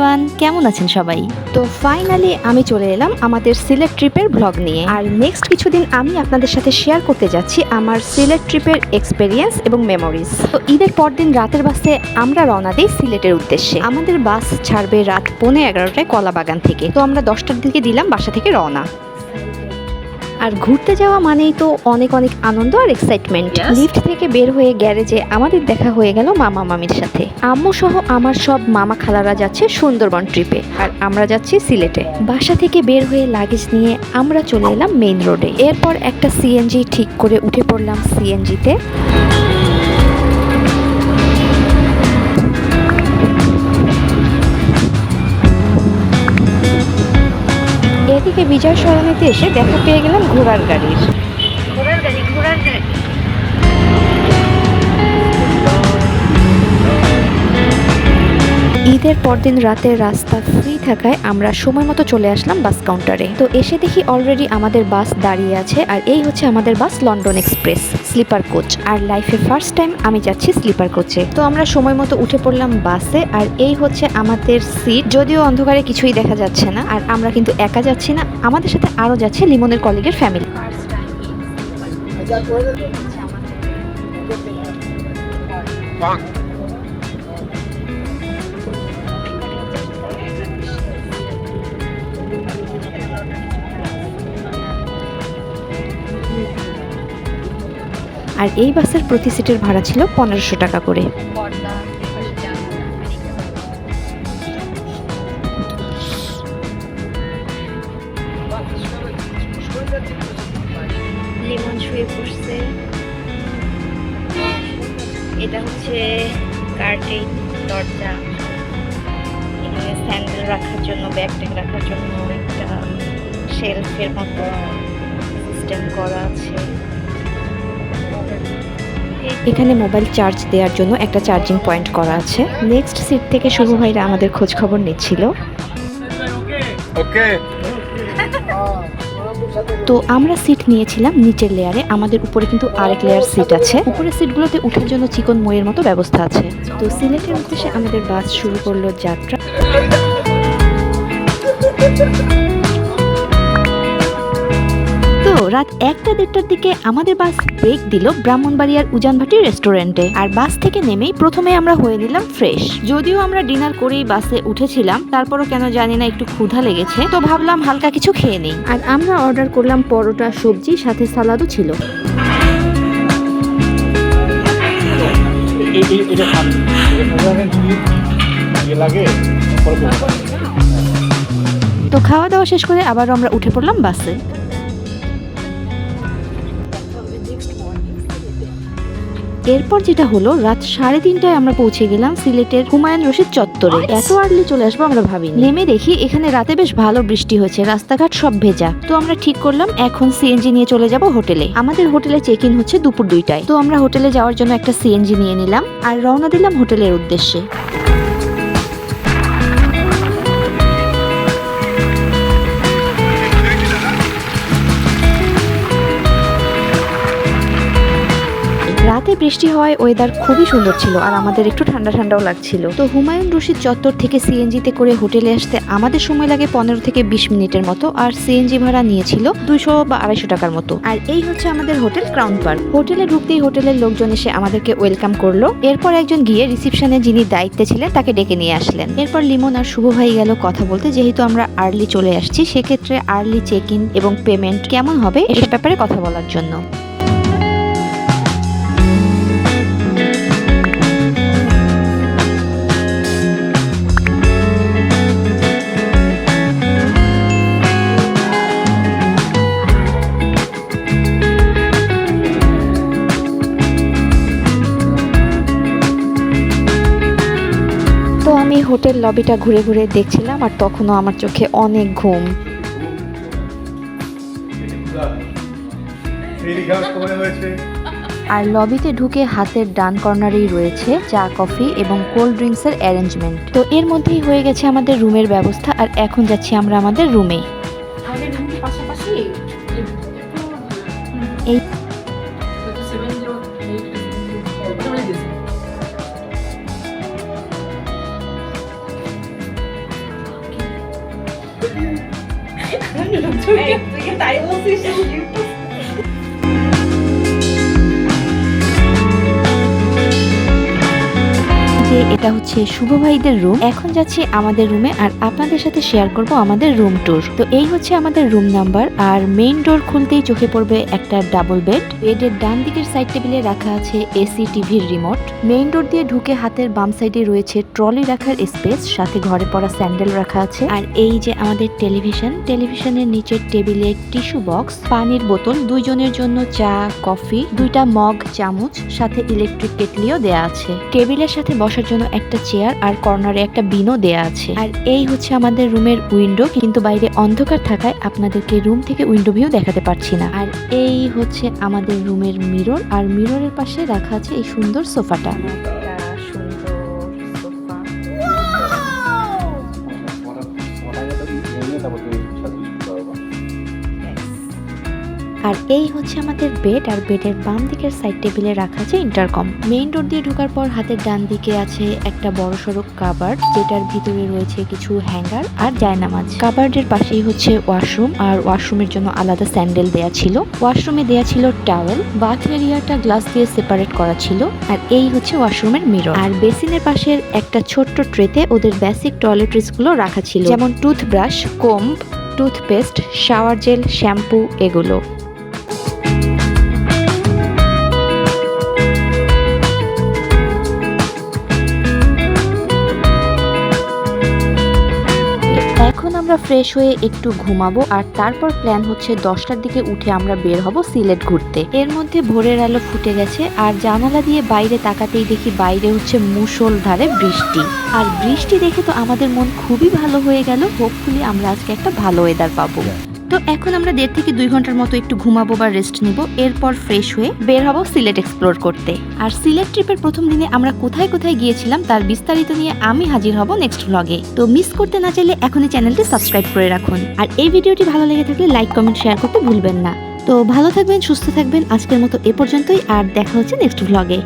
Everyone, কেমন আছেন সবাই? তো ফাইনালি আমি চলে এলাম আমাদের সিলেট ট্রিপের ব্লগ নিয়ে। আর নেক্সট কিছুদিন আমি আপনাদের সাথে শেয়ার করতে যাচ্ছি আমার সিলেট ট্রিপের এক্সপেরিয়েন্স এবং মেমোরিজ। তো ঈদের পরদিন রাতের বাসে আমরা রওনা দিই সিলেটের উদ্দেশ্যে। আমাদের বাস ছাড়বে রাত 11:15টায় কলাবাগান থেকে। তো আমরা 10টার দিকে দিলাম বাসা থেকে রওনা। আর ঘুরতে যাওয়া মানেই তো অনেক অনেক আনন্দ আর এক্সাইটমেন্ট। লিফট থেকে বের হয়ে গ্যারেজে আমাদের দেখা হয়ে গেল মামা মামির সাথে। আম্মু সহ আমার সব মামা খালারা যাচ্ছে সুন্দরবন ট্রিপে, আর আমরা যাচ্ছি সিলেটে। বাসা থেকে বের হয়ে লাগেজ নিয়ে আমরা চলে এলাম মেইন রোডে। এরপর একটা সিএনজি ঠিক করে উঠে পড়লাম সিএনজিতে। এদিকে বিজয় সরণিতে এসে দেখা পেয়ে গেলাম ঘোড়ার গাড়ি। ঈদের পরদিন রাতের রাস্তা ফ্রি থাকায় আমরা সময় মতো চলে আসলাম বাস কাউন্টারে। তো এসে দেখি অলরেডি আমাদের বাস দাঁড়িয়ে আছে, আর এই হচ্ছে আমাদের বাস লন্ডন এক্সপ্রেস স্লিপার কোচ। আর লাইফে ফার্স্ট টাইম আমি যাচ্ছি স্লিপার কোচে। তো আমরা সময় মতো উঠে পড়লাম বাসে, আর এই হচ্ছে আমাদের সিট। যদিও অন্ধকারে কিছুই দেখা যাচ্ছে না, আর আমরা কিন্তু একা যাচ্ছি না, আমাদের সাথে আরো যাচ্ছে লিমনের কলিগের ফ্যামিলি। আর এই বাসের প্রতি সিটের ভাড়া ছিল 1500 টাকা করে। লিমন শুয়ে পড়ছে। এটা হচ্ছে কার্টেন দরজা, এখানে স্যান্ডেল রাখার জন্য, ব্যাগ ট্যাগ রাখার জন্য একটা শেলফের মতো সিস্টেম করা আছে। এখানে মোবাইল চার্জ দেওয়ার জন্য একটা চার্জিং পয়েন্ট করা আছে। নেক্সট সিট থেকে শুভ ভাইরা আমাদের খোঁজ খবর নিচ্ছিল। তো আমরা সিট নিয়েছিলাম নিচের লেয়ারে, আমাদের উপরে কিন্তু আরেক লেয়ার সিট আছে। উপরের সিটগুলোতে উঠার জন্য চিকন মইয়ের মতো ব্যবস্থা আছে। তো সিলেটের উদ্দেশ্যে আমাদের বাস শুরু করলো যাত্রা। রাত 1টা-1:30টার দিকে আমাদের বাস ব্রেক দিল ব্রাহ্মণবাড়িয়ার উজানভাটি রেস্টুরেন্টে। আর বাস থেকে নেমেই প্রথমে আমরা হয়ে নিলাম ফ্রেশ। যদিও আমরা ডিনার করেই বাসে উঠেছিলাম, তারপরও কেন জানি না একটু ক্ষুধা লেগেছে, তো ভাবলাম হালকা কিছু খেয়ে নেই। আর আমরা অর্ডার করলাম পরোটা, সবজি, সাথে সালাদও ছিল। তো খাওয়া দাওয়া শেষ করে আবারও আমরা উঠে পড়লাম বাসে। এরপর যেটা হলো, রাত 3:30টায় আমরা পৌঁছে গেলাম সিলেটের হুমায়ুন রশিদ চত্বরে। এত আর্লি চলে আসবো আমরা ভাবিনি। নেমে দেখি এখানে রাতে বেশ ভালো বৃষ্টি হয়েছে, রাস্তাঘাট সব ভেজা। তো আমরা ঠিক করলাম এখন সিএনজি নিয়ে চলে যাব হোটেলে। আমাদের হোটেলে চেক ইন হচ্ছে দুপুর 2টায়। তো আমরা হোটেলে যাওয়ার জন্য একটা সিএনজি নিয়ে নিলাম আর রওনা দিলাম হোটেলের উদ্দেশ্যে। রাতে বৃষ্টি হওয়ায় ওয়েদার খুবই সুন্দর ছিল, আর আমাদের একটু ঠান্ডা ঠান্ডাও লাগছিল। তো হুমায়ুন রশিদ চত্বর থেকে সিএনজিতে করে হোটেলে আসতে আমাদের সময় লাগে 15 থেকে 20 মিনিটের মতো, আর সিএনজি ভাড়া নিয়েছিল 200 বা 250 টাকার মতো। আর এই হচ্ছে আমাদের হোটেল ক্রাউন পার্ক। হোটেলে ঢুকতেই হোটেলের লোকজন এসে আমাদেরকে ওয়েলকাম করলো। এরপর একজন গিয়ে রিসিপশনে যিনি দায়িত্বে ছিলেন তাকে ডেকে নিয়ে আসলেন। এরপর লিমন আর শুভ ভাই গেল কথা বলতে, যেহেতু আমরা আর্লি চলে আসছি সেক্ষেত্রে আর্লি চেক ইন এবং পেমেন্ট কেমন হবে এসব ব্যাপারে কথা বলার জন্য। আমি হোটেল লবিটা ঘুরে ঘুরে দেখছিলাম, আর তখনও আমার চোখে অনেক ঘুম। আর লবিতে ঢুকে হাতের ডান কর্নারেই রয়েছে চা, কফি এবং কোল্ড ড্রিঙ্কস এর অ্যারেঞ্জমেন্ট। তো এর মধ্যেই হয়ে গেছে আমাদের রুমের ব্যবস্থা, আর এখন যাচ্ছি আমরা আমাদের রুমে। এই তাই বলছিস যে এটা হচ্ছে শুভ ভাইদের রুম। এখন যাচ্ছি আমাদের রুমে আর আপনাদের সাথে শেয়ার করব আমাদের রুম ট্যুর। তো এই হচ্ছে আমাদের রুম নাম্বার। আর মেইন ডোর খুলতেই চোখে পড়বে একটা ডাবল বেড। বেডের ডান দিকের সাইড টেবিলে রাখা আছে এসি টিভির রিমোট। মেইন ডোর দিয়ে ঢুকে হাতের বাম সাইডে রয়েছে ট্রলি রাখার স্পেস, সাথে ঘরে পড়া স্যান্ডেল রাখা আছে। আর এই যে আমাদের টেলিভিশনের নিচের টেবিলে টিস্যু বক্স, পানির বোতল, দুইজনের জন্য চা, কফি, দুইটা মগ, চামচ, সাথে ইলেকট্রিক কেটলিও দেয়া আছে। টেবিলের সাথে বসার জন্য একটা চেয়ার আর কর্নারে একটা বিনও দেয়া আছে। আর এই হচ্ছে আমাদের রুমের উইন্ডো, কিন্তু বাইরে অন্ধকার থাকায় আপনাদেরকে রুম থেকে উইন্ডো ভিউ দেখাতে পারছি না। আর এই হচ্ছে আমাদের রুমের মিরর, আর মিররের পাশে রাখা আছে এই সুন্দর সোফাটা। আর এই হচ্ছে আমাদের বেড, আর বেডের বাম দিকের সাইড টেবিলে রাখা আছে ইন্টারকম। মেইন ডোর দিয়ে ঢোকার পর হাতের ডান দিকে আছে একটা বড় সড়ো কাবার্ড, যেটার ভিতরে রয়েছে কিছু হ্যাঙ্গার আর জায়নামাজ। কাবার্ডের পাশেই হচ্ছে ওয়াশরুম, আর ওয়াশরুমের জন্য আলাদা স্যান্ডেল দেয়া ছিল। ওয়াশরুমে দেয়া ছিল টাওয়েল। বাথ এরিয়াটা গ্লাস দিয়ে সেপারেট করা ছিল। আর এই হচ্ছে ওয়াশরুমের মিরর। আর বেসিনের পাশের একটা ছোট্ট ট্রেতে ওদের বেসিক টয়লেট্রিজ গুলো রাখা ছিল, যেমন toothbrush, comb, toothpaste, shower gel, shampoo এগুলো। এখন আমরা ফ্রেশ হয়ে একটু ঘুমাবো, আর তারপর প্ল্যান হচ্ছে 10টার দিকে উঠে আমরা বের হব সিলেট ঘুরতে। এর মধ্যে ভোরের আলো ফুটে গেছে, আর জানালা দিয়ে বাইরে তাকাতেই দেখি বাইরে হচ্ছে মুষলধারে বৃষ্টি। আর বৃষ্টি দেখে তো আমাদের মন খুবই ভালো হয়ে গেল। হোপফুলি আমরা আজকে একটা ভালো ওয়েদার পাবো। তো এখন আমরা 1.5 থেকে 2 ঘন্টার মতো একটু ঘুমাবো বা রেস্ট নিব, এরপর ফ্রেশ হয়ে বের হব সিলেট এক্সপ্লোর করতে। আর সিলেট ট্রিপের প্রথম দিনে আমরা কোথায় কোথায় গিয়েছিলাম তার বিস্তারিত নিয়ে আমি হাজির হব নেক্সট ব্লগে। তো মিস করতে না চাইলে এখনই চ্যানেলটি সাবস্ক্রাইব করে রাখুন। আর এই ভিডিওটি ভালো লেগে থাকলে লাইক, কমেন্ট, শেয়ার করতে ভুলবেন না। তো ভালো থাকবেন, সুস্থ থাকবেন। আজকের মতো এ পর্যন্তই, আর দেখা হচ্ছে নেক্সট ব্লগে।